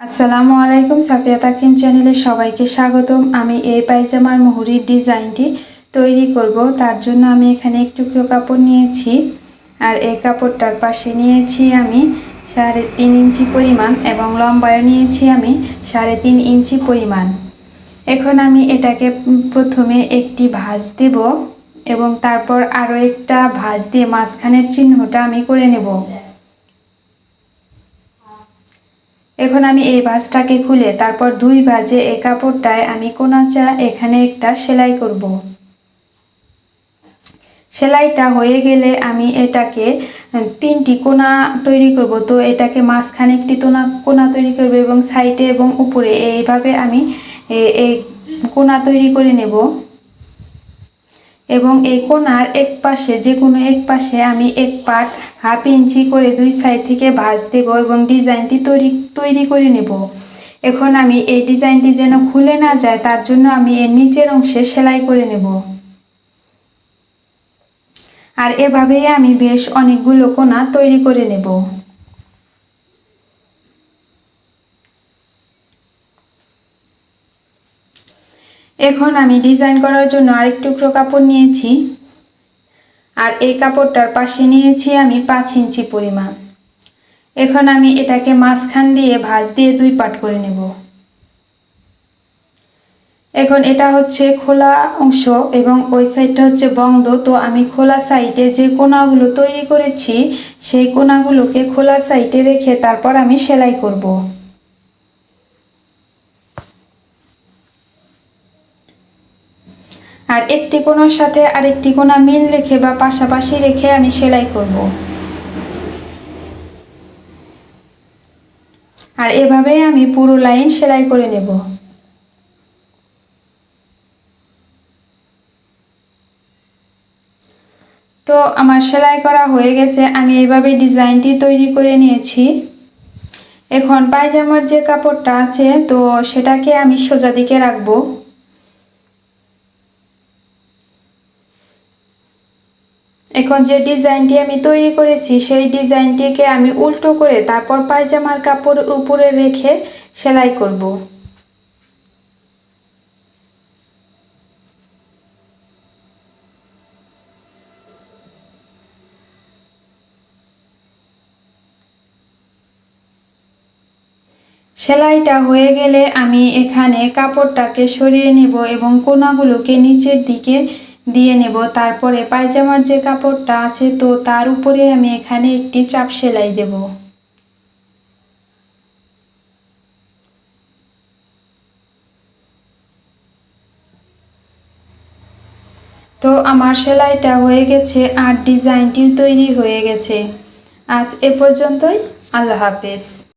আসসালামু আলাইকুম, সাফিয়া তাকিম চ্যানেলে সবাইকে স্বাগতম। আমি এই পায়জামার মুহুরির ডিজাইনটি তৈরি করব। তার জন্য আমি এখানে এক টুকরো কাপড় নিয়েছি, আর এই কাপড়টার পাশে নিয়েছি আমি 3.5 ইঞ্চি পরিমাণ এবং লম্বায় নিয়েছি আমি 3.5 ইঞ্চি পরিমাণ। এখন আমি এটাকে প্রথমে একটি ভাঁজ দেব এবং তারপর আরও একটা ভাঁজ দিয়ে মাঝখানের চিহ্নটা আমি করে নেব। এখন আমি এই ভাঁজটাকে খুলে তারপর 2 ভাঁজে এই কাপড়টায় আমি কোনাচা এখানে একটা সেলাই করব। সেলাইটা হয়ে গেলে আমি এটাকে 3টি কোনা তৈরি করব। তো এটাকে মাঝখানে একটি কোনা তৈরি করব এবং সাইডে এবং উপরে এইভাবে আমি এই কোনা তৈরি করে নেব। এবং এই কোনার এক পাশে যে কোনো এক পাশে আমি 1 পাট 1/2 ইঞ্চি করে 2 সাইড থেকে ভাঁজ দেব এবং ডিজাইনটি তৈরি করে নেব। এখন আমি এই ডিজাইনটি যেন খুলে না যায় তার জন্য আমি এর নিচের অংশে সেলাই করে নেব। আর এভাবেই আমি বেশ অনেকগুলো কোনা তৈরি করে নেব। এখন আমি ডিজাইন করার জন্য আরেক টুকরো কাপড় নিয়েছি, আর এই কাপড়টার পাশে নিয়েছি আমি 5 ইঞ্চি পরিমাণ। এখন আমি এটাকে মাঝখান দিয়ে ভাঁজ দিয়ে 2 পাট করে নেব। এখন এটা হচ্ছে খোলা অংশ এবং ওই সাইডটা হচ্ছে বন্ধ। তো আমি খোলা সাইডে যে কোনাগুলো তৈরি করেছি সেই কোনাগুলোকে খোলা সাইডে রেখে তারপর আমি সেলাই করব। আর একটি কোণার সাথে আরেকটি কোণা মিল রেখে বা পাশাপাশি রেখে আমি সেলাই করব। আর এভাবেই আমি পুরো লাইন সেলাই করে নেব। তো আমার সেলাই করা হয়ে গেছে, আমি এইভাবে ডিজাইনটি তৈরি করে নিয়েছি। এখন পায়জামার যে কাপড়টা আছে তো সেটাকে আমি সোজা দিকে রাখবো। এখন যে ডিজাইনটি আমি তৈরি করেছি সেই ডিজাইনটিকে আমি উল্টো করে তারপর পায়জামার কাপড়ের উপরে রেখে সেলাই করব। সেলাইটা হয়ে গেলে আমি এখানে কাপড়টাকে সরিয়ে নেব এবং কোনাগুলোকে নিচের দিকে দিয়ে নেব। তারপরে পায়জামার যে কাপড়টা আছে তো তার উপরে আমি এখানে একটি চাপ সেলাই দেব। তো আমার সেলাইটা হয়ে গেছে আর ডিজাইনটিও তৈরি হয়ে গেছে। আজ এ পর্যন্তই। আল্লাহ হাফেজ।